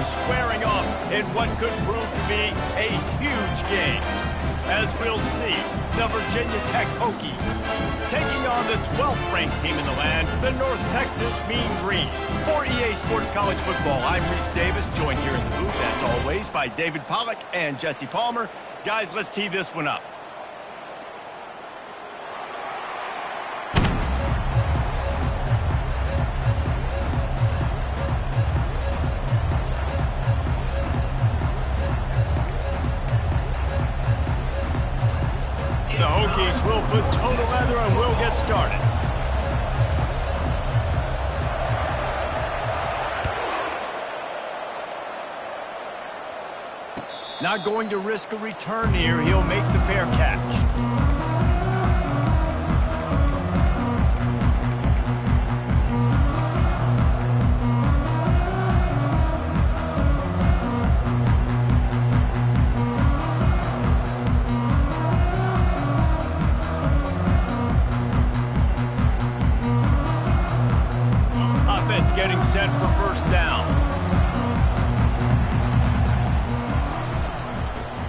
squaring off in what could prove to be a huge game. As we'll see, the Virginia Tech Hokies taking on the 12th-ranked team in the land, the North Texas Mean Green. For EA Sports College Football, I'm Reese Davis, joined here in the booth, as always, by David Pollack and Jesse Palmer. Guys, let's tee this one up. The Hokies will put total leather and we'll get started. Not going to risk a return here. He'll make the fair catch. Getting set for first down.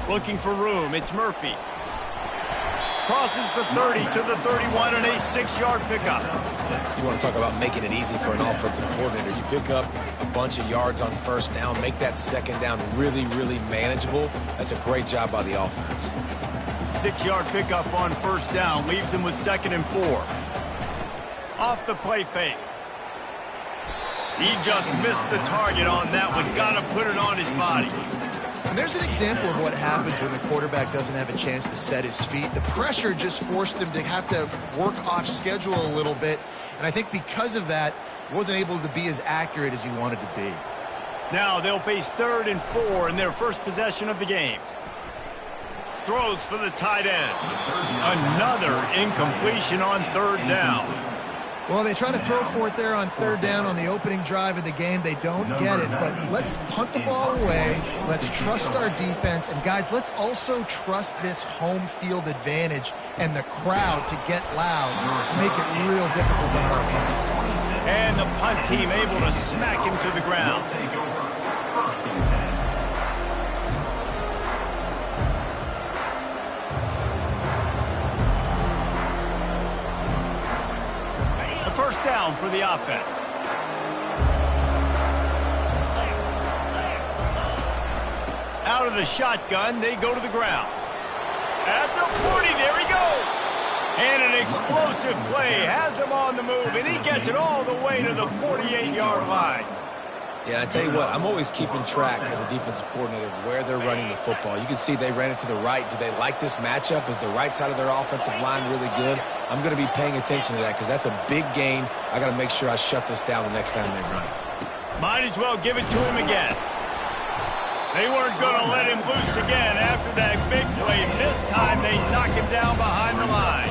Looking for room. It's Murphy. Crosses the 30 to the 31 and a 6-yard pickup. You want to talk about making it easy for an offensive coordinator. You pick up a bunch of yards on first down, make that second down really, really manageable. That's a great job by the offense. 6-yard pickup on first down leaves him with 2nd and 4. Off the play fake. He just missed the target on that one. Got to put it on his body. And there's an example of what happens when the quarterback doesn't have a chance to set his feet. The pressure just forced him to have to work off schedule a little bit. And I think because of that, wasn't able to be as accurate as he wanted to be. Now they'll face 3rd and 4 in their first possession of the game. Throws for the tight end. Another incompletion on 3rd down. Well, they try to throw for it there on 3rd down on the opening drive of the game. They don't get it, but let's punt the ball away. Let's trust our defense. And, guys, let's also trust this home field advantage and the crowd to get loud to make it real difficult on our opponent. And the punt team able to smack him to the ground. First down for the offense. Out of the shotgun, they go to the ground. At the 40, there he goes. And an explosive play has him on the move, and he gets it all the way to the 48-yard line. Yeah, I tell you what, I'm always keeping track as a defensive coordinator of where they're running the football. You can see they ran it to the right. Do they like this matchup? Is the right side of their offensive line really good? I'm going to be paying attention to that because that's a big gain. I got to make sure I shut this down the next time they run it. Might as well give it to him again. They weren't going to let him loose again after that big play. This time they knock him down behind the line.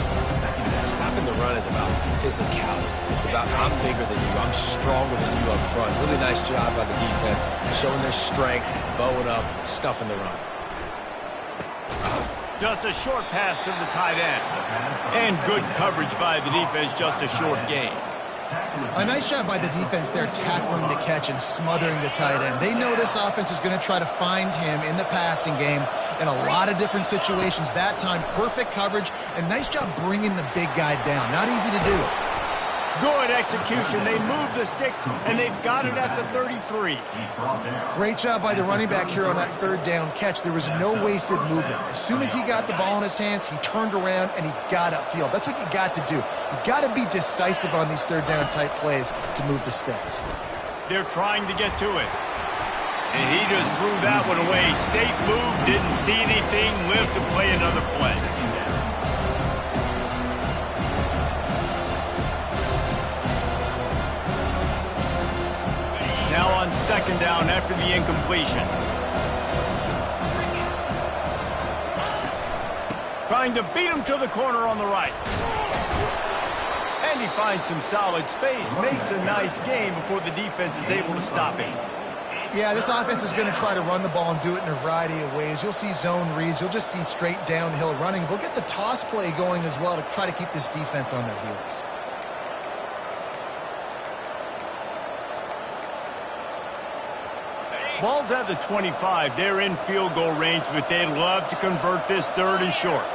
Stopping the run is about physicality. It's about I'm bigger than you, I'm stronger than you up front. Really nice job by the defense, showing their strength, bowing up, stuffing the run. Just a short pass to the tight end. And good coverage by the defense, just a short gain. A nice job by the defense there tackling the catch and smothering the tight end. They know this offense is going to try to find him in the passing game in a lot of different situations. That time, perfect coverage, and nice job bringing the big guy down. Not easy to do. Good execution. They move the sticks, and they've got it at the 33. Great job by the running back here on that 3rd down catch. There was no wasted movement. As soon as he got the ball in his hands, he turned around and he got upfield. That's what you got to do. You got to be decisive on these 3rd down type plays to move the sticks. They're trying to get to it. And he just threw that one away. Safe move, didn't see anything, lived to play another play. Now on 2nd down after the incompletion. Trying to beat him to the corner on the right. And he finds some solid space, makes a nice game before the defense is able to stop him. Yeah, this offense is going to try to run the ball and do it in a variety of ways. You'll see zone reads. You'll just see straight downhill running. We'll get the toss play going as well to try to keep this defense on their heels. Ball's at the 25. They're in field goal range, but they'd love to convert this 3rd and short.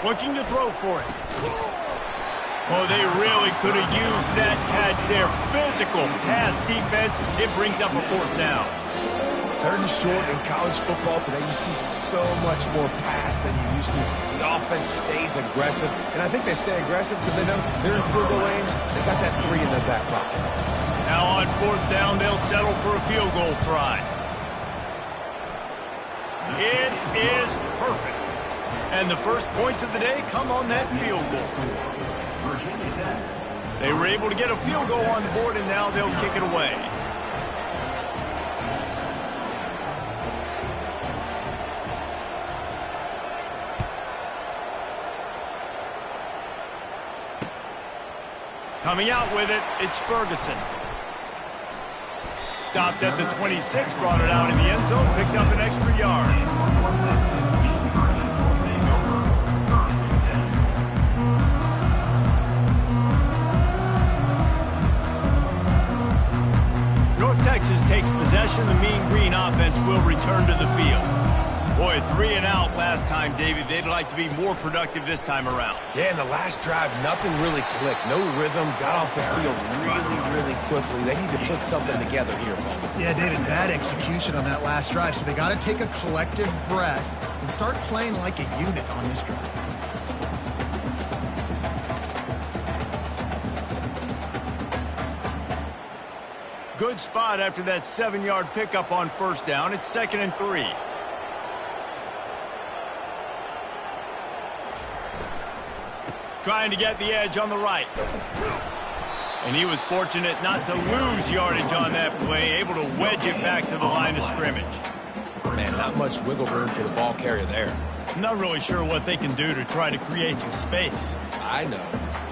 Looking to throw for it. Oh, they really could have used that catch there. Physical pass defense. It brings up a 4th down. 3rd and short in college football today, you see so much more pass than you used to. The offense stays aggressive, and I think they stay aggressive because they know they're in field goal range. They've got that 3 in their back pocket. Now on 4th down, they'll settle for a field goal try. It is perfect. And the first points of the day come on that field goal. They were able to get a field goal on the board, and now they'll kick it away. Coming out with it, it's Ferguson. Stopped at the 26, brought it out in the end zone, picked up an extra yard. North Texas takes possession. The Mean Green offense will return to the field. Boy, 3 and out last time, David. They'd like to be more productive this time around. Yeah, in the last drive, nothing really clicked. No rhythm, got off the field really quickly. They need to put something together here, Paul. Yeah, David, bad execution on that last drive, so they got to take a collective breath and start playing like a unit on this drive. Good spot after that 7-yard pickup on 1st down. It's 2nd and 3. Trying to get the edge on the right. And he was fortunate not to lose yardage on that play, able to wedge it back to the line of scrimmage. Man, not much wiggle room for the ball carrier there. I'm not really sure what they can do to try to create some space. I know.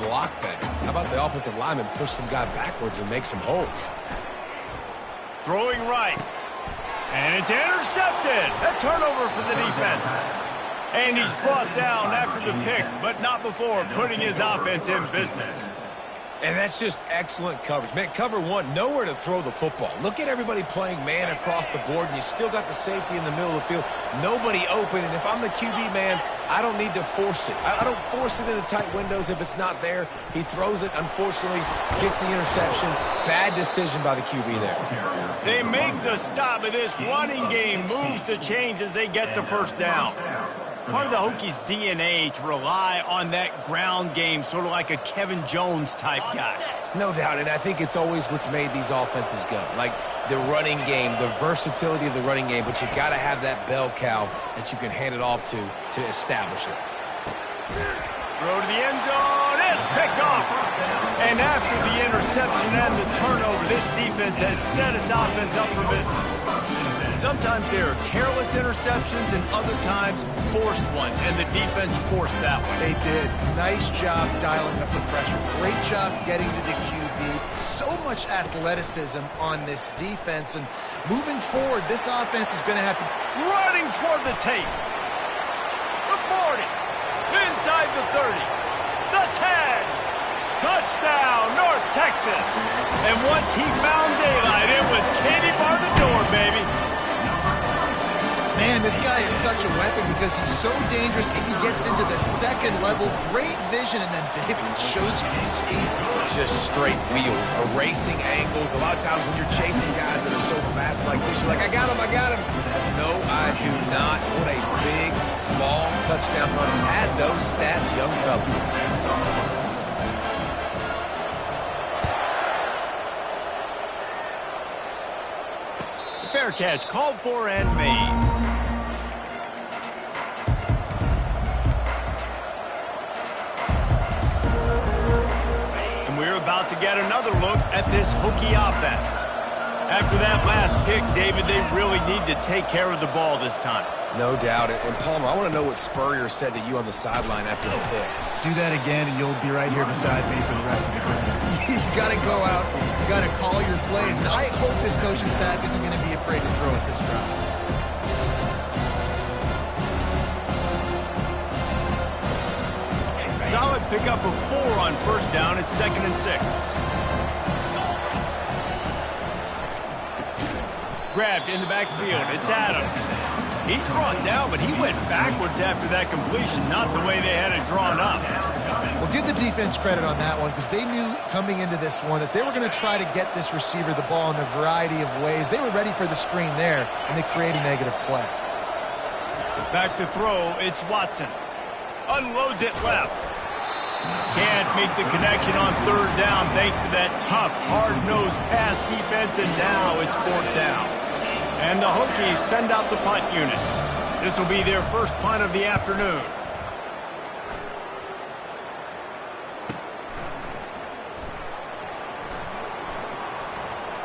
Block better. How about the offensive lineman push some guy backwards and make some holes? Throwing right. And it's intercepted. A turnover for the defense. And he's brought down after the pick, but not before putting his offense in business. And that's just excellent coverage. Man, cover 1, nowhere to throw the football. Look at everybody playing man across the board, and you still got the safety in the middle of the field. Nobody open, and if I'm the QB man, I don't need to force it. I don't force it into tight windows if it's not there. He throws it, unfortunately, gets the interception. Bad decision by the QB there. They make the stop, but this running game moves the chains as they get the 1st down. Part of the Hokies' DNA to rely on that ground game, sort of like a Kevin Jones type guy. No doubt, and I think it's always what's made these offenses go. Like the running game, the versatility of the running game, but you got to have that bell cow that you can hand it off to establish it. Throw to the end zone, it's picked off. And after the interception and the turnover, this defense has set its offense up for business. Sometimes there are careless interceptions and other times forced ones, and the defense forced that one. They did. Nice job dialing up the pressure. Great job getting to the QB. So much athleticism on this defense, and moving forward, this offense is going to have to... Running toward the tape. The 40. Inside the 30. The 10. Touchdown, North Texas. And once he found daylight, it was Katie bar the door, baby. Man, this guy is such a weapon because he's so dangerous if he gets into the 2nd level. Great vision, and then David shows you his speed. Just straight wheels, erasing angles. A lot of times when you're chasing guys that are so fast like this, you're like, I got him. No, I do not. What a big, long touchdown run. Add those stats, young fella. Fair catch called for and made. And we're about to get another look at this Hokie offense. After that last pick, David, they really need to take care of the ball this time. No doubt. And Palmer, I want to know what Spurrier said to you on the sideline after the pick. Do that again, and you'll be right here beside me for the rest of the game. You got to go out You got to call your plays, and I hope this coaching staff isn't going to be afraid to throw at this drive. Solid pickup of 4 on first down. It's 2nd and 6. Grabbed in the backfield. It's Adams. He's brought down, but he went backwards after that completion, not the way they had it drawn up. Well, give the defense credit on that one because they knew coming into this one that they were going to try to get this receiver the ball in a variety of ways. They were ready for the screen there, and they create a negative play. Back to throw. It's Watson. Unloads it left. Can't make the connection on third down thanks to that tough, hard-nosed pass defense, and now it's 4th down. And the Hokies send out the punt unit. This will be their first punt of the afternoon.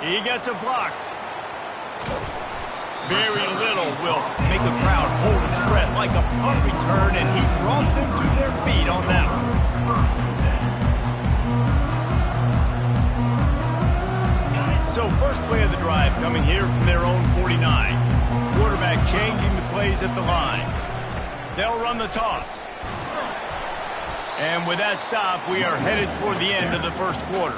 He gets a block. Very little will make a crowd hold its breath like a punt return, and he brought them to their feet on that one. So first play of the drive coming here from their own 49. Quarterback changing the plays at the line. They'll run the toss. And with that stop, we are headed toward the end of the first quarter.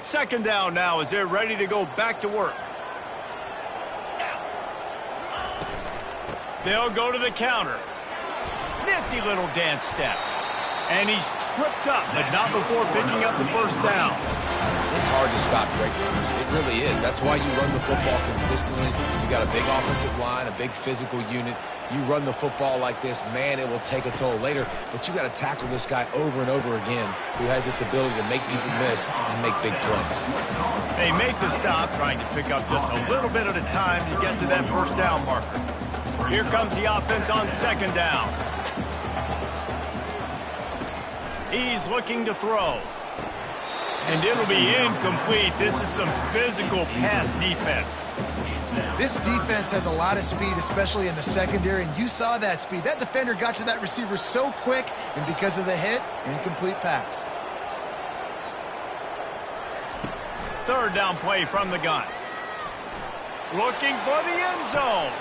Second down now as they're ready to go back to work. They'll go to the counter. Nifty little dance step. And he's tripped up, but not before picking up the first down. It's hard to stop great runners. It really is. That's why you run the football consistently. You got a big offensive line, a big physical unit. You run the football like this, man, it will take a toll later. But you got to tackle this guy over and over again who has this ability to make people miss and make big plays. They make the stop, trying to pick up just a little bit at a time to get to that first down marker. Here comes the offense on second down. He's looking to throw. And it'll be incomplete. This is some physical pass defense. This defense has a lot of speed, especially in the secondary, and you saw that speed. That defender got to that receiver so quick, and because of the hit, incomplete pass. Third down play from the gun. Looking for the end zone.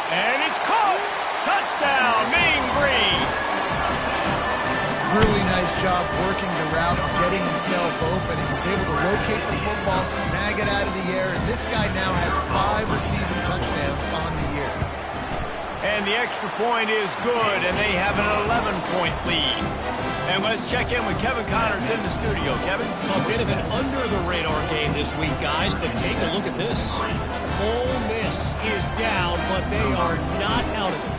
And it's caught. Touchdown, Mean Green. Really nice job working the route and getting himself open. He was able to locate the football, snag it out of the air, and this guy now has 5 receiving touchdowns on the year. And the extra point is good, and they have an 11-point lead. And let's check in with Kevin Connors in the studio. Kevin? A bit of an under-the-radar game this week, guys, but take a look at this. Ole Miss is down, but they are not out of it.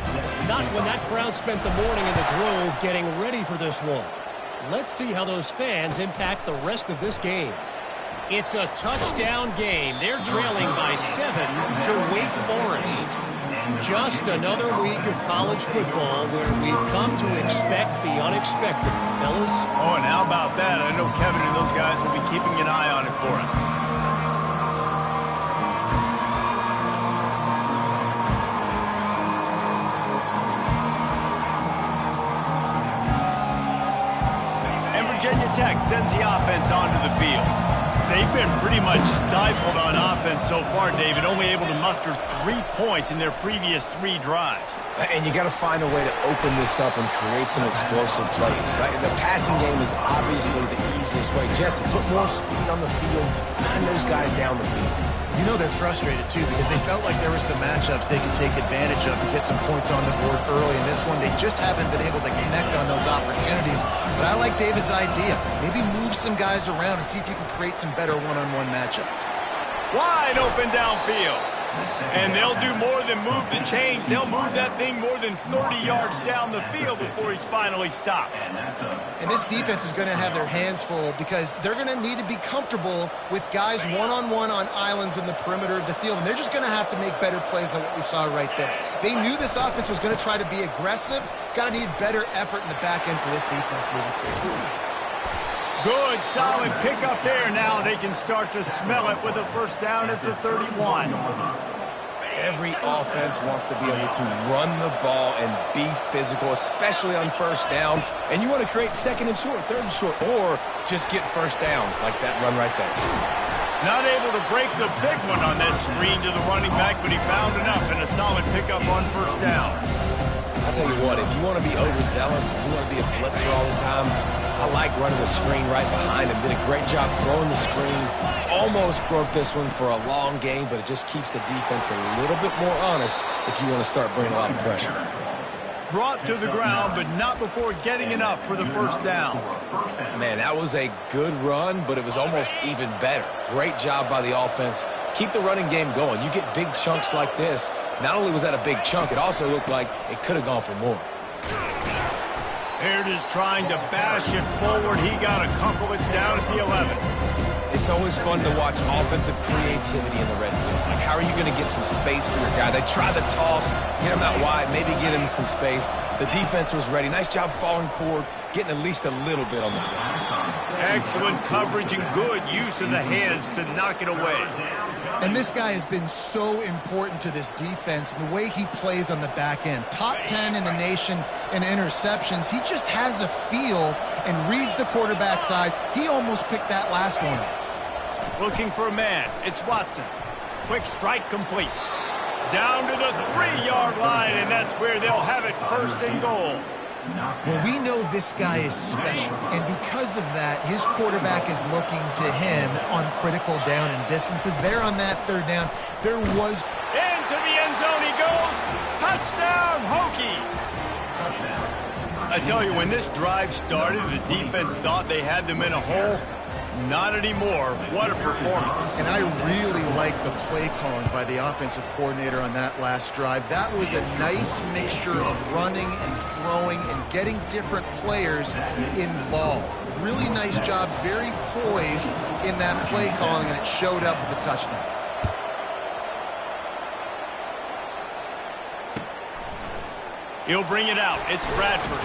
Not when that crowd spent the morning in the Grove getting ready for this one. Let's see how those fans impact the rest of this game. It's a touchdown game. They're trailing by 7 to Wake Forest. Just another week of college football where we've come to expect the unexpected, fellas. Oh, and how about that? I know Kevin and those guys will be keeping an eye on it for us. Virginia Tech sends the offense onto the field. They've been pretty much stifled on offense so far, David, only able to muster 3 points in their previous 3 drives. And you got to find a way to open this up and create some explosive plays. Right? The passing game is obviously the easiest way. Jesse, put more speed on the field, find those guys down the field. You know they're frustrated, too, because they felt like there were some matchups they could take advantage of to get some points on the board early. In this one, they just haven't been able to connect on those opportunities. But I like David's idea. Maybe move some guys around and see if you can create some better one-on-one matchups. Wide open downfield. And they'll do more than move the chains. They'll move that thing more than 30 yards down the field before he's finally stopped. And this defense is going to have their hands full because they're going to need to be comfortable with guys one-on-one on islands in the perimeter of the field. And they're just going to have to make better plays than what we saw right there. They knew this offense was going to try to be aggressive. Got to need better effort in the back end for this defense moving forward. Good, solid pickup there. Now they can start to smell it with a first down at the 31. Every offense wants to be able to run the ball and be physical, especially on first down. And you want to create second and short, third and short, or just get first downs like that run right there. Not able to break the big one on that screen to the running back, but he found enough and a solid pickup on first down. I'll tell you what, if you want to be overzealous, if you want to be a blitzer all the time, I like running the screen right behind him. Did a great job throwing the screen. Almost broke this one for a long game, but it just keeps the defense a little bit more honest if you want to start bringing a lot of pressure. Brought to the ground, but not before getting enough for the first down. Man, that was a good run, but it was almost even better. Great job by the offense. Keep the running game going. You get big chunks like this. Not only was that a big chunk, it also looked like it could have gone for more. Baird is trying to bash it forward. He got a couple. It's down at the 11. It's always fun to watch offensive creativity in the red zone. Like, how are you going to get some space for your guy? They try the toss, get him out wide, maybe get him some space. The defense was ready. Nice job falling forward, getting at least a little bit on the play. Excellent coverage and good use of the hands to knock it away. And this guy has been so important to this defense and the way he plays on the back end. Top 10 in the nation in interceptions. He just has a feel and reads the quarterback's eyes. He almost picked that last one off. Looking for a man. It's Watson. Quick strike complete. Down to the 3-yard line, and that's where they'll have it, first and goal. Well, we know this guy is special, and because of that, his quarterback is looking to him on critical down and distances. There on that third down, there was... Into the end zone he goes. Touchdown, Hokies. I tell you, when this drive started, the defense thought they had them in a hole. Not anymore. What a performance. And I really like the play calling by the offensive coordinator on that last drive. That was a nice mixture of running and throwing and getting different players involved. Really nice job, very poised in that play calling, and it showed up with the touchdown. He'll bring it out. It's Bradford.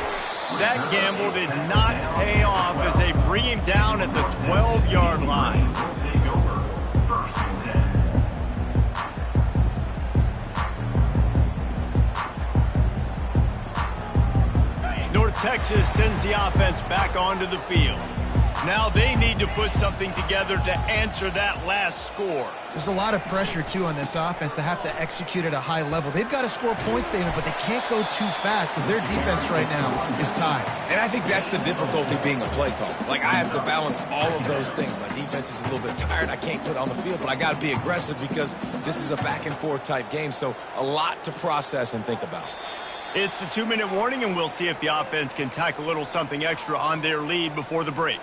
That gamble did not pay off as they bring him down at the 12-yard line. North Texas sends the offense back onto the field. Now they need to put something together to answer that last score. There's a lot of pressure, too, on this offense to have to execute at a high level. They've got to score points, David, but they can't go too fast because their defense right now is tied. And I think that's the difficulty being a play caller. Like, I have to balance all of those things. My defense is a little bit tired. I can't put it on the field, but I got to be aggressive because this is a back-and-forth type game, so a lot to process and think about. It's the 2-minute warning, and we'll see if the offense can tack a little something extra on their lead before the break.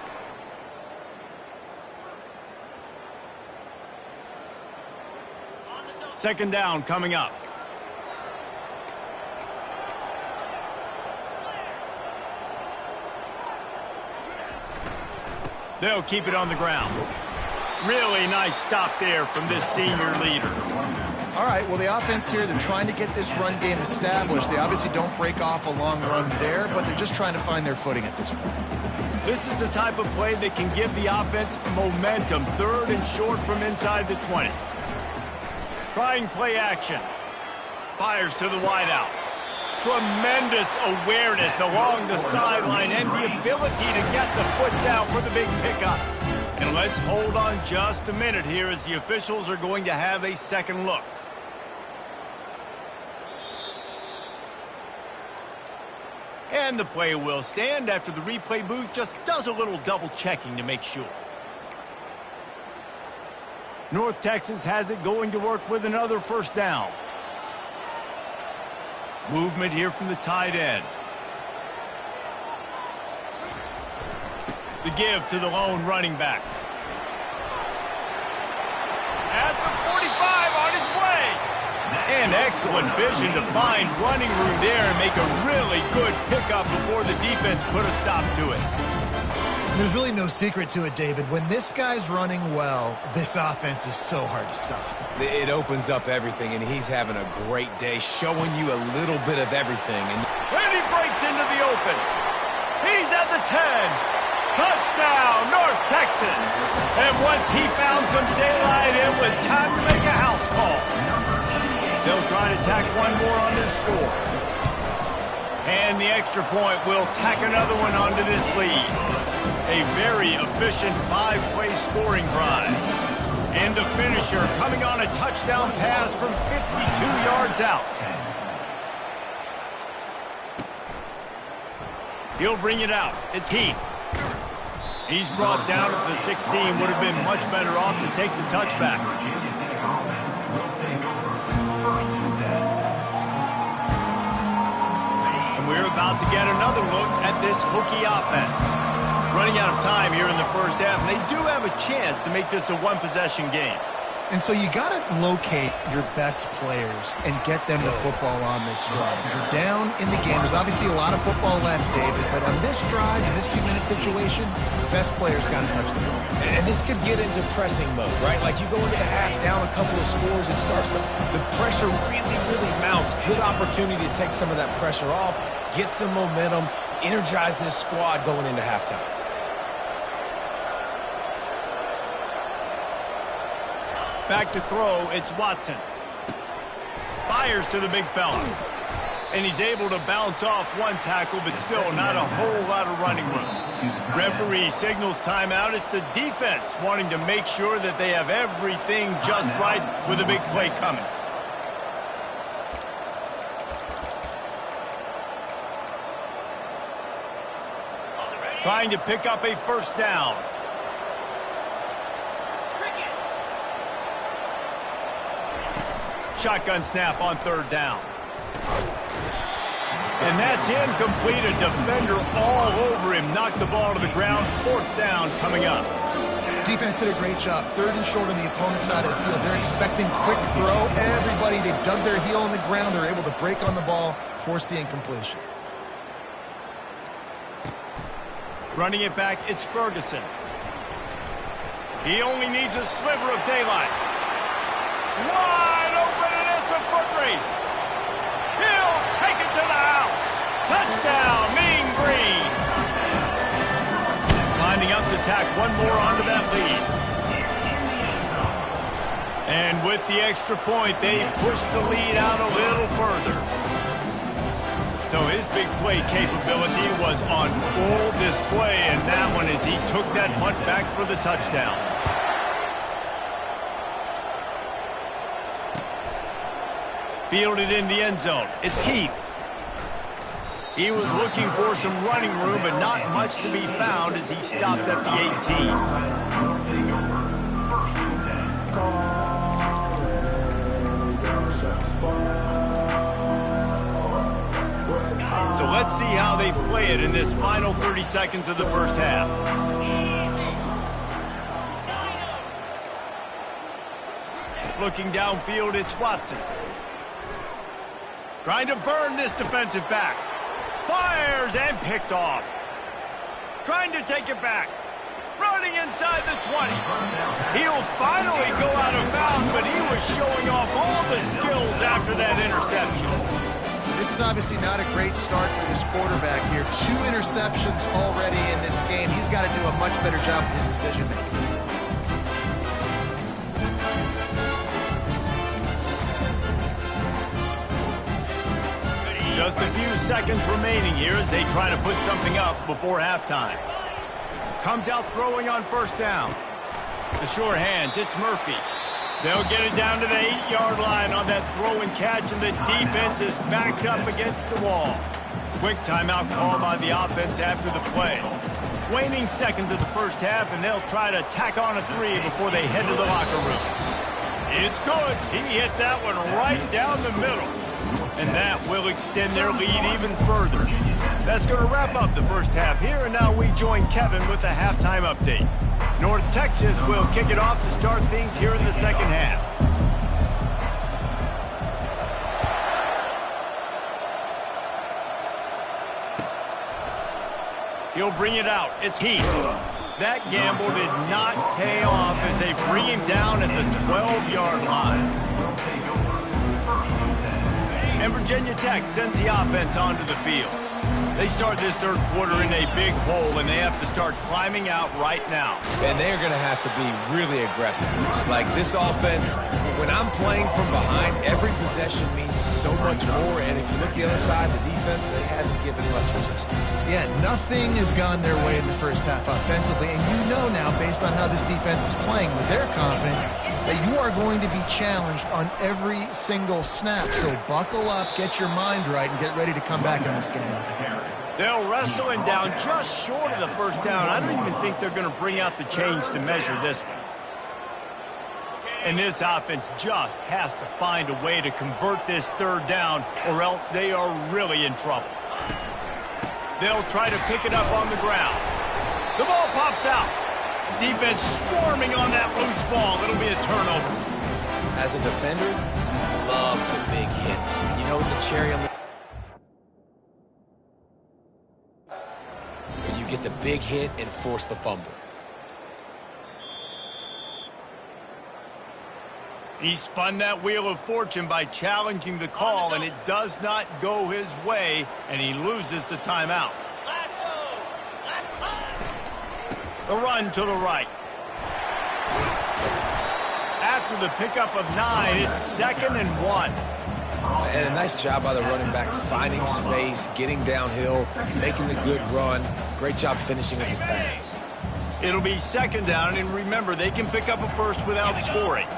Second down coming up. They'll keep it on the ground. Really nice stop there from this senior leader. All right, well, the offense here, they're trying to get this run game established. They obviously don't break off a long run there, but they're just trying to find their footing at this point. This is the type of play that can give the offense momentum. Third and short from inside the 20. Trying play action. Fires to the wideout. Tremendous awareness along the sideline and the ability to get the foot down for the big pickup. And let's hold on just a minute here as the officials are going to have a second look. And the play will stand after the replay booth just does a little double checking to make sure. North Texas has it going to work with another first down. Movement here from the tight end. The give to the lone running back. At the 45 on his way. Excellent vision to find running room there and make a really good pickup before the defense put a stop to it. There's really no secret to it, David. When this guy's running well, this offense is so hard to stop. It opens up everything, and he's having a great day, showing you a little bit of everything. And he breaks into the open. He's at the 10. Touchdown, North Texas. And once he found some daylight, it was time to make a house call. They'll try to tack one more on their score. And the extra point will tack another one onto this lead. A very efficient 5-play scoring drive. And the finisher coming on a touchdown pass from 52 yards out. He'll bring it out. It's Heath. He's brought down at the 16. Would have been much better off to take the touchback. And we're about to get another look at this Hokie offense. Running out of time here in the first half, and they do have a chance to make this a one-possession game. And so you got to locate your best players and get them the football on this drive. You're down in the game. There's obviously a lot of football left, David, but on this drive, in this 2-minute situation, best players got to touch the ball. And this could get into pressing mode, right? Like you go into the half down a couple of scores, it starts to, the pressure really, really mounts. Good opportunity to take some of that pressure off, get some momentum, energize this squad going into halftime. Back to throw, it's Watson. Fires to the big fella. And he's able to bounce off one tackle, but still not a whole lot of running room. Referee signals timeout. It's the defense wanting to make sure that they have everything just right with a big play coming. Trying to pick up a first down. Shotgun snap on third down. And that's incomplete. A defender all over him. Knocked the ball to the ground. Fourth down coming up. Defense did a great job. 3rd and short on the opponent's side of the field. They're expecting quick throw. Everybody, they dug their heel on the ground. They're able to break on the ball, force the incompletion. Running it back, it's Ferguson. He only needs a sliver of daylight. Wide open, and it's a foot race. He'll take it to the house. Touchdown, Mean Green. Lining up to tack one more onto that lead. And with the extra point, they push the lead out a little further. So his big play capability was on full display, and that one as he took that punt back for the touchdown. Fielded in the end zone. It's Heath. He was looking for some running room, but not much to be found as he stopped at the 18. So let's see how they play it in this final 30 seconds of the first half. Looking downfield, it's Watson. Trying to burn this defensive back. Fires and picked off. Trying to take it back. Running inside the 20. He'll finally go out of bounds, but he was showing off all the skills after that interception. This is obviously not a great start for this quarterback here. 2 interceptions already in this game. He's got to do a much better job with his decision-making. Just a few seconds remaining here as they try to put something up before halftime. Comes out throwing on first down. The sure hands, it's Murphy. They'll get it down to the 8-yard line on that throw and catch, and the defense is backed up against the wall. Quick timeout call by the offense after the play. Waning seconds of the first half, and they'll try to tack on a 3 before they head to the locker room. It's good. He hit that one right down the middle. And that will extend their lead even further. That's going to wrap up the first half here, and now we join Kevin with the halftime update. North Texas will kick it off to start things here in the second half. He'll bring it out. It's Heath. That gamble did not pay off as they bring him down at the 12-yard line. And Virginia Tech sends the offense onto the field. They start this third quarter in a big hole, and they have to start climbing out right now. And they're going to have to be really aggressive. It's like this offense, when I'm playing from behind, every possession means so much more. And if you look the other side, the defense, they haven't given much resistance. Yeah, nothing has gone their way in the first half offensively. And you know now, based on how this defense is playing with their confidence, that you are going to be challenged on every single snap. So buckle up, get your mind right, and get ready to come back in this game. They'll wrestle him down just short of the first down. I don't even think they're going to bring out the chains to measure this one. And this offense just has to find a way to convert this third down, or else they are really in trouble. They'll try to pick it up on the ground. The ball pops out. Defense swarming on that loose ball. It'll be a turnover. As a defender, I love the big hits. And you know what the cherry on the... when you get the big hit and force the fumble. He spun that wheel of fortune by challenging the call, and it does not go his way, and he loses the timeout. The run to the right. After the pickup of 9, it's 2nd and 1. And a nice job by the running back, finding space, getting downhill, making the good run. Great job finishing with his pads. It'll be 2nd down, and remember, they can pick up a first without scoring.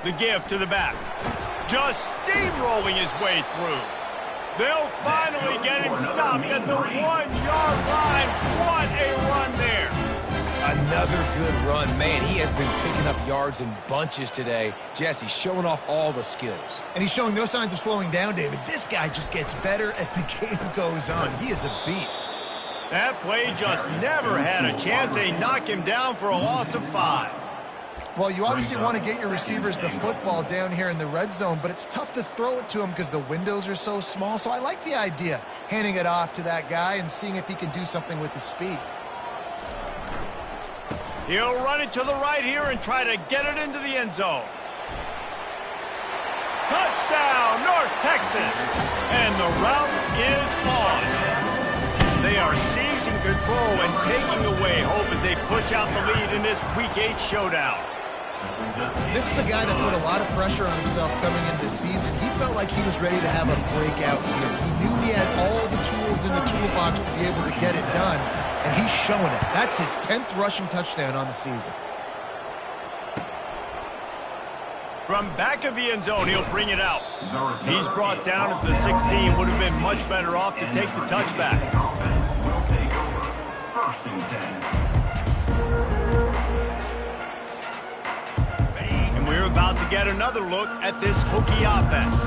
The give to the back. Just steamrolling his way through. They'll finally get him stopped at the 1-yard line. What a run there. Another good run. Man, he has been picking up yards in bunches today. Jesse showing off all the skills. And he's showing no signs of slowing down, David. This guy just gets better as the game goes on. He is a beast. That play just never had a chance. They knock him down for a loss of 5. Well, you obviously want to get your receivers the football down here in the red zone, but it's tough to throw it to them because the windows are so small. So I like the idea, handing it off to that guy and seeing if he can do something with the speed. He'll run it to the right here and try to get it into the end zone. Touchdown, North Texas! And the route is on. They are seizing control and taking away hope as they push out the lead in this Week 8 showdown. This is a guy that put a lot of pressure on himself coming into this season. He felt like he was ready to have a breakout year. He knew he had all the tools in the toolbox to be able to get it done, and he's showing it. That's his 10th rushing touchdown on the season. From back of the end zone, he'll bring it out. He's brought down at the 16. Would have been much better off to take the touchback. And we're about to get another look at this Hokie offense.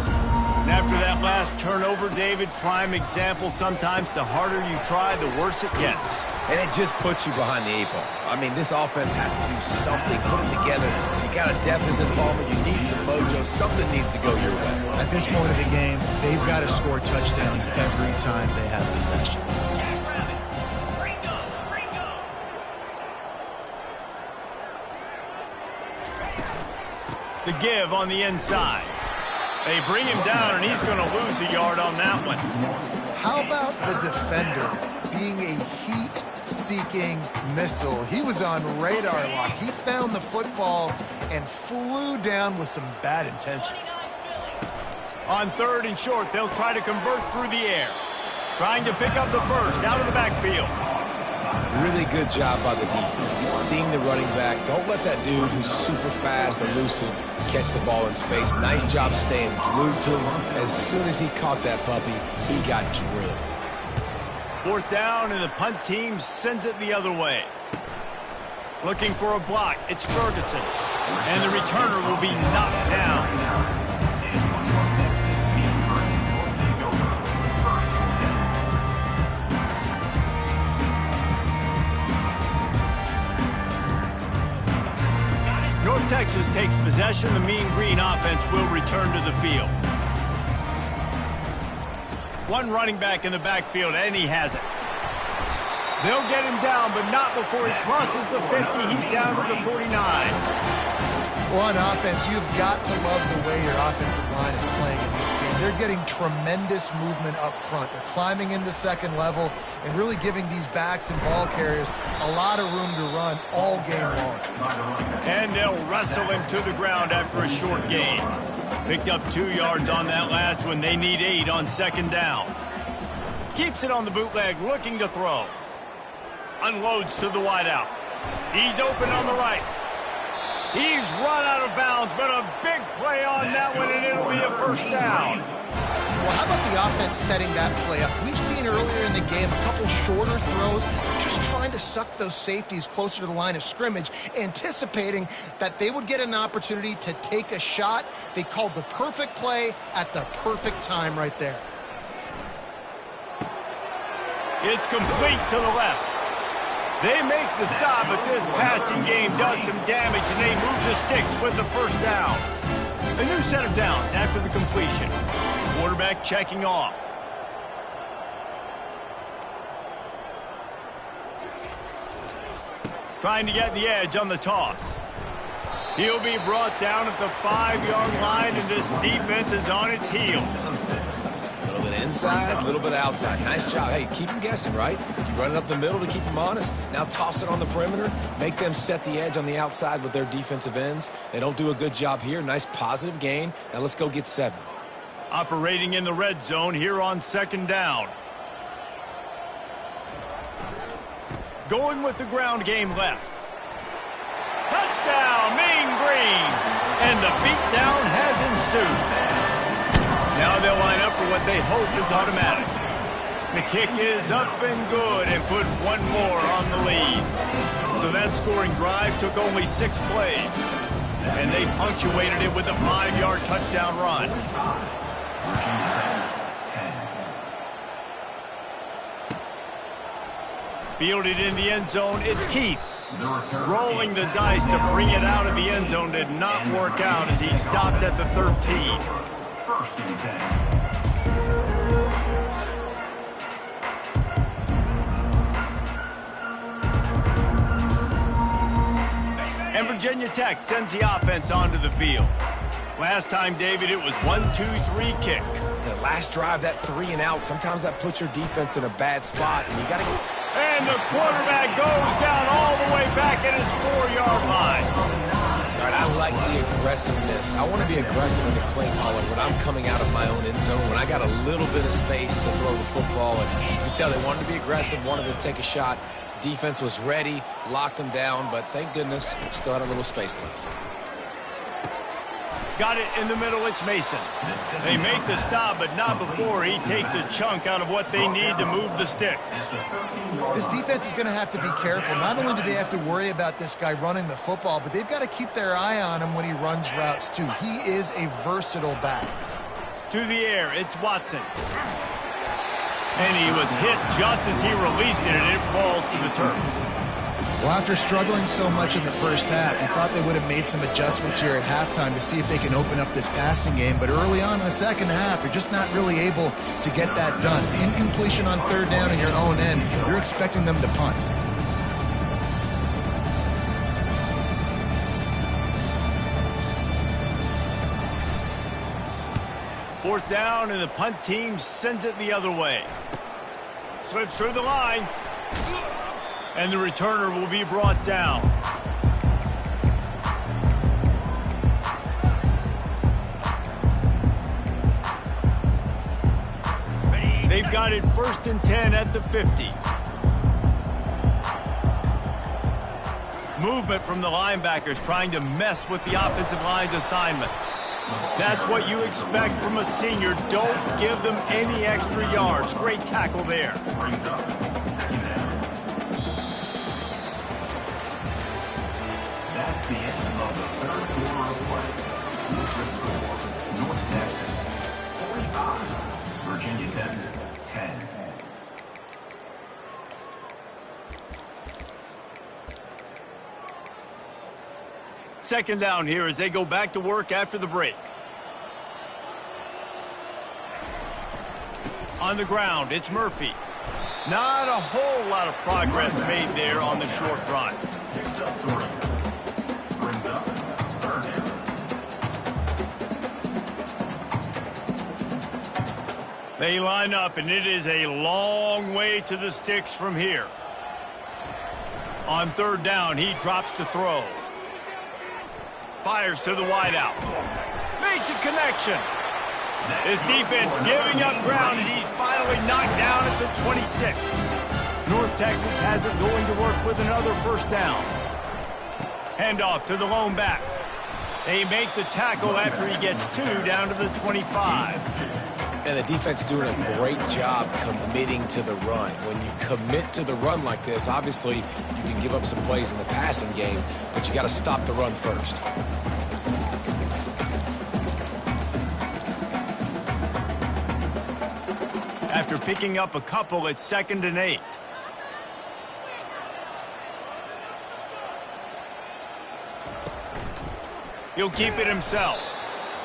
And after that last turnover, David, prime example, sometimes the harder you try, the worse it gets. And it just puts you behind the 8 ball. I mean, this offense has to do something, put it together. You got a deficit involvement, you need some mojo, something needs to go your way. At this point of the game, they've got to score touchdowns every time they have possession. The give on the inside. They bring him down, and he's going to lose a yard on that one. How about the defender being a heat-seeking missile? He was on radar lock. He found the football and flew down with some bad intentions. On 3rd and short, they'll try to convert through the air. Trying to pick up the first out of the backfield. Really good job by the defense. Seeing the running back. Don't let that dude who's super fast, elusive, catch the ball in space. Nice job staying glued to him. As soon as he caught that puppy, he got drilled. 4th down, and the punt team sends it the other way. Looking for a block. It's Ferguson. And the returner will be knocked down. North Texas takes possession. The Mean Green offense will return to the field. One running back in the backfield, and he has it. They'll get him down, but not before he crosses the 50. He's down to the 49. Well, on offense, you've got to love the way your offensive line is playing in this game. They're getting tremendous movement up front. They're climbing into second level and really giving these backs and ball carriers a lot of room to run all game long. And they'll wrestle him to the ground after a short gain. Picked up 2 yards on that last one. They need 8 on second down. Keeps it on the bootleg, looking to throw. Unloads to the wideout. He's open on the right. He's run out of bounds, but a big play on that one, and it'll be a first down. Well, how about the offense setting that play up? We've seen earlier in the game a couple shorter throws, just trying to suck those safeties closer to the line of scrimmage, anticipating that they would get an opportunity to take a shot. They called the perfect play at the perfect time right there. It's complete to the left. They make the stop, but this passing game does some damage, and they move the sticks with the first down. A new set of downs after the completion. Quarterback checking off. Trying to get the edge on the toss. He'll be brought down at the 5-yard line, and this defense is on its heels. A little bit inside, a little bit outside. Nice job. Hey, keep them guessing, right? You run it up the middle to keep them honest. Now toss it on the perimeter. Make them set the edge on the outside with their defensive ends. They don't do a good job here. Nice positive gain. Now let's go get 7. Operating in the red zone here on second down. Going with the ground game left. Touchdown, Mean Green! And the beatdown has ensued. Now they'll line up for what they hope is automatic. The kick is up and good and put one more on the lead. So that scoring drive took only 6 plays. And they punctuated it with a 5-yard touchdown run. Fielded in the end zone, it's Keith. Rolling the dice to bring it out of the end zone did not work out as he stopped at the 13. First and 10. And Virginia Tech sends the offense onto the field. Last time, David, it was 1-2-3 kick. The last drive, that 3 and out, sometimes that puts your defense in a bad spot, and you got to go. And the quarterback goes down all the way back at his 4-yard line. All right, I like the aggressiveness. I want to be aggressive as a play caller when I'm coming out of my own end zone, when I got a little bit of space to throw the football. And you can tell they wanted to be aggressive, wanted to take a shot. Defense was ready, locked them down, but thank goodness, still had a little space left. Got it in the middle, it's Mason. They make the stop, but not before he takes a chunk out of what they need to move the sticks. This defense is going to have to be careful. Not only do they have to worry about this guy running the football, but they've got to keep their eye on him when he runs routes too. He is a versatile back. To the air, it's Watson. And he was hit just as he released it, and it falls to the turf. Well, after struggling so much in the first half, you thought they would have made some adjustments here at halftime to see if they can open up this passing game. But early on in the second half, they're just not really able to get that done. Incompletion on third down in your own end, you're expecting them to punt. Fourth down, and the punt team sends it the other way. Slips through the line. And the returner will be brought down. They've got it 1st and 10 at the 50. Movement from the linebackers trying to mess with the offensive line's assignments. That's what you expect from a senior. Don't give them any extra yards. Great tackle there. That's the end of the third quarter of play. North Texas 45, Virginia Tech 10. Second down here as they go back to work after the break. On the ground, it's Murphy. Not a whole lot of progress made there on the short run. Picks up 3. Brings up 3rd down. They line up, and it is a long way to the sticks from here. On 3rd down, he drops to throw. Fires to the wideout. Makes a connection. His defense giving up ground as he's finally knocked down at the 26. North Texas has it going to work with another 1st down. Handoff to the lone back. They make the tackle after he gets 2 down to the 25. And the defense doing a great job committing to the run. When you commit to the run like this, obviously you can give up some plays in the passing game, but you got to stop the run first. After picking up a couple, it's 2nd and 8. He'll keep it himself.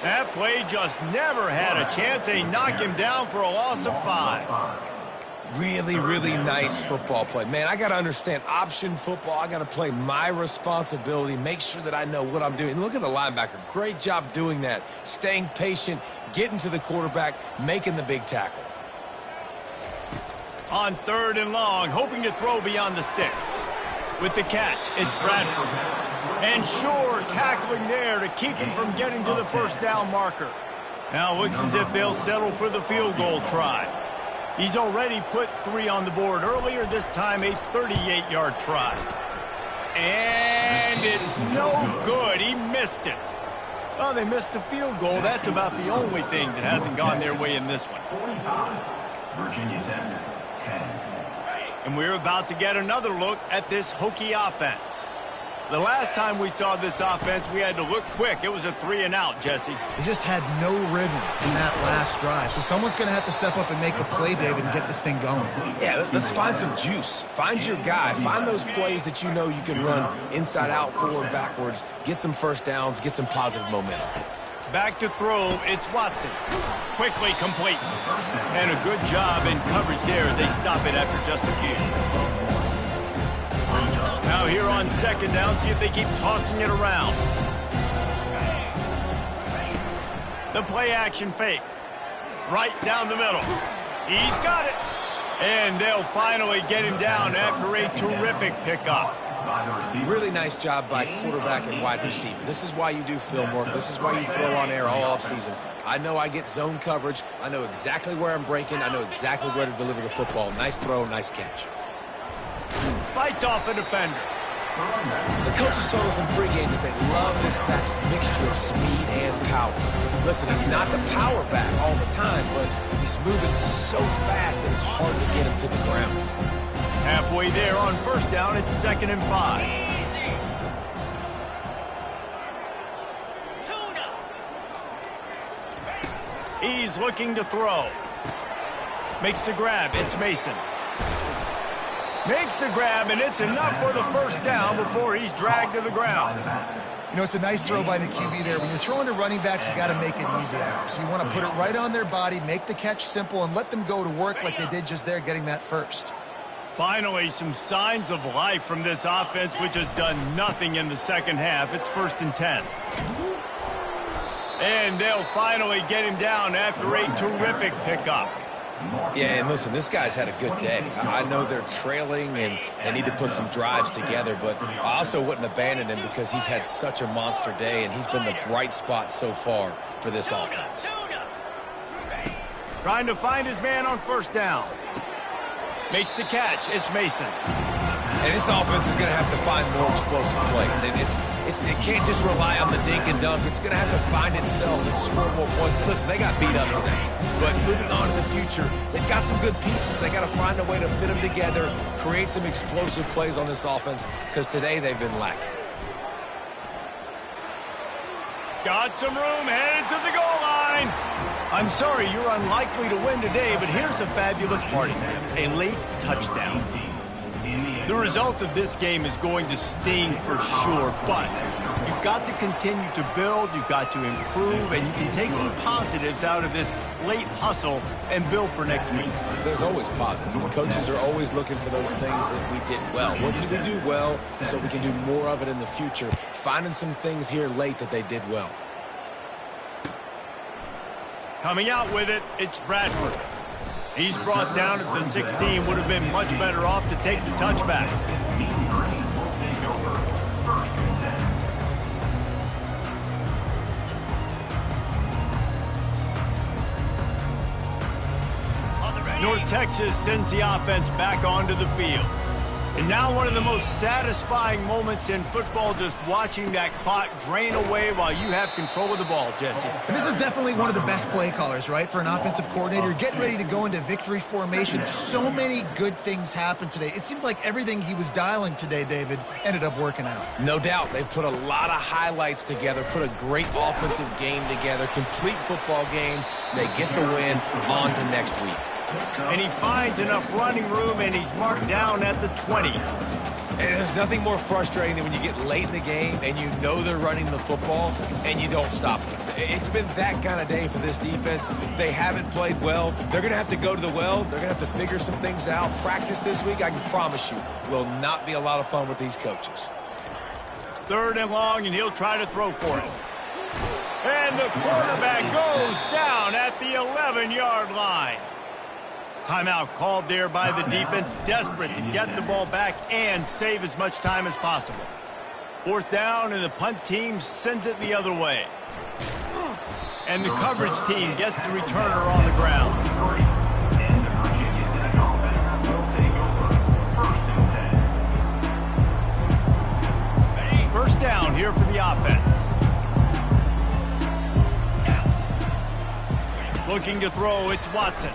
That play just never had a chance. They knock him down for a loss of 5. Really, really nice football play. Man, I got to understand option football. I got to play my responsibility, make sure that I know what I'm doing. Look at the linebacker. Great job doing that. Staying patient, getting to the quarterback, making the big tackle. On 3rd and long, hoping to throw beyond the sticks. With the catch, it's Bradford. And sure, tackling there to keep him from getting to the 1st down marker. Now looks as if they'll settle for the field goal try. He's already put 3 on the board earlier, this time a 38-yard try. And it's no good. He missed it. Well, they missed the field goal. That's about the only thing that hasn't gone their way in this one. Virginia Tech, 10. And we're about to get another look at this Hokie offense. The last time we saw this offense, we had to look quick. It was a 3-and-out, Jesse. They just had no rhythm in that last drive. So someone's going to have to step up and make a play, David, and get this thing going. Yeah, let's find some juice. Find your guy. Find those plays that you know you can run inside out, forward, backwards. Get some 1st downs. Get some positive momentum. Back to throw, it's Watson. Quickly complete. And a good job in coverage there as they stop it after just a few. Now here on 2nd down, see if they keep tossing it around. The play action fake. Right down the middle. He's got it. And they'll finally get him down after a terrific pickup. Really nice job by quarterback and wide receiver. This is why you do film work. This is why you throw on air all offseason. I know I get zone coverage. I know exactly where I'm breaking. I know exactly where to deliver the football. Nice throw, nice catch. Fights off a defender. The coaches told us in pregame that they love this back's mixture of speed and power. Listen, he's not the power back all the time, but he's moving so fast that it's hard to get him to the ground. Halfway there on 1st down, it's 2nd and 5. He's looking to throw. Makes the grab, it's Mason. Makes the grab, and it's enough for the 1st down before he's dragged to the ground. You know, it's a nice throw by the QB there. When you're throwing to running backs, you got to make it easy. So you want to put it right on their body, make the catch simple, and let them go to work like they did just there, getting that 1st. Finally, some signs of life from this offense, which has done nothing in the 2nd half. It's 1st and 10. And they'll finally get him down after a terrific pickup. Yeah, and listen, this guy's had a good day. I know they're trailing and they need to put some drives together, but I also wouldn't abandon him because he's had such a monster day, and he's been the bright spot so far for this offense. Trying to find his man on 1st down. Makes the catch. It's Mason. And this offense is going to have to find more explosive plays. And it can't just rely on the dink and dunk. It's going to have to find itself and score more points. Listen, they got beat up today. But moving on to the future, they've got some good pieces. They got to find a way to fit them together, create some explosive plays on this offense, because today they've been lacking. Got some room, headed to the goal line. I'm sorry, you're unlikely to win today, but here's a fabulous party. A late touchdown. In the The result of this game is going to sting for sure, but you've got to continue to build, you've got to improve, and you can take some positives out of this late hustle and build for next week. There's always positives. The coaches are always looking for those things that we did well. What did we do well so we can do more of it in the future? Finding some things here late that they did well. Coming out with it, it's Bradford. He's brought down at the 16, would have been much better off to take the touchback. North Texas sends the offense back onto the field. And now one of the most satisfying moments in football, just watching that clock drain away while you have control of the ball, Jesse. And this is definitely one of the best play callers, right, for an offensive coordinator. Getting ready to go into victory formation. So many good things happened today. It seemed like everything he was dialing today, David, ended up working out. No doubt. They've put a lot of highlights together, put a great offensive game together, complete football game. They get the win. On to next week. And he finds enough running room, and he's marked down at the 20. And there's nothing more frustrating than when you get late in the game and you know they're running the football and you don't stop them. It's been that kind of day for this defense. They haven't played well. They're going to have to go to the well. They're going to have to figure some things out. Practice this week, I can promise you, will not be a lot of fun with these coaches. 3rd and long, and he'll try to throw for it. And the quarterback goes down at the 11-yard line. Timeout called there by the defense, desperate to get the ball back and save as much time as possible. 4th down, and the punt team sends it the other way. And the coverage team gets the returner on the ground. And the Virginia Tech offense will take over 1st and 10. First down here for the offense. Looking to throw, it's Watson.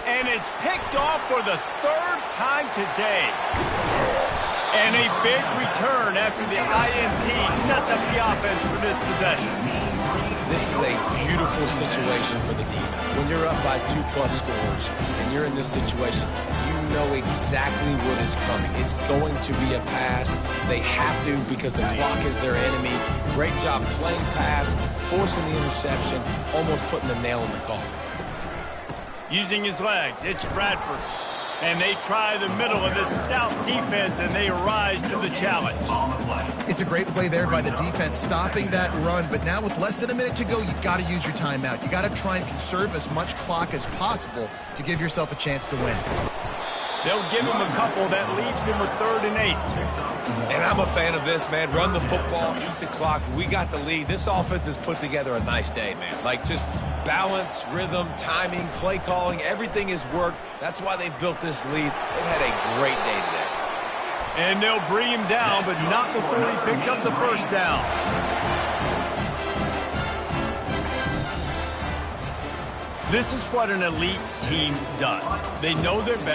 And it's picked off for the 3rd time today. And a big return after the INT sets up the offense for this possession. This is a beautiful situation for the defense. When you're up by 2+ scores and you're in this situation, you know exactly what is coming. It's going to be a pass. They have to because the clock is their enemy. Great job playing pass, forcing the interception, almost putting the nail in the coffin. Using his legs, it's Bradford. And they try the middle of this stout defense, and they rise to the challenge. It's a great play there by the defense, stopping that run. But now with less than a minute to go, you've got to use your timeout. You got to try and conserve as much clock as possible to give yourself a chance to win. They'll give him a couple that leaves him with 3rd and 8. And I'm a fan of this, man. Run the football, eat the clock. We got the lead. This offense has put together a nice day, man. Like, just balance, rhythm, timing, play calling, everything has worked. That's why they've built this lead. They've had a great day today. And they'll bring him down, but not before he picks up the 1st down. This is what an elite team does. They know they're better.